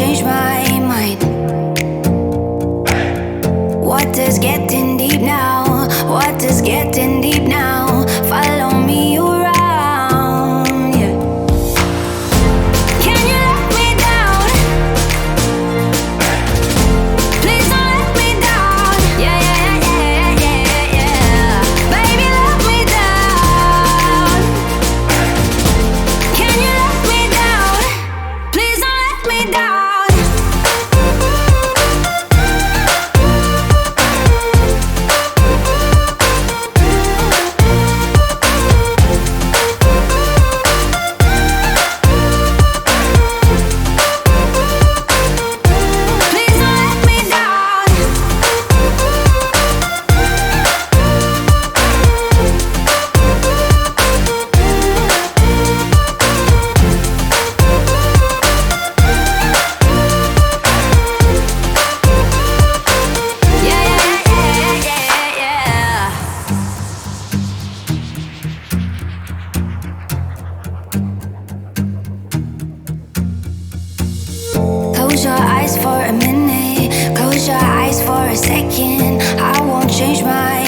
change my mind. What is getting deep now? What is getting deep now? Follow me around, yeah. Can you let me down? Please don't let me down. Yeah, yeah, yeah, yeah, yeah. Baby, let me down. Can you let me down? Please don't let me down. Close your eyes for a minute, close your eyes for a second. I won't change my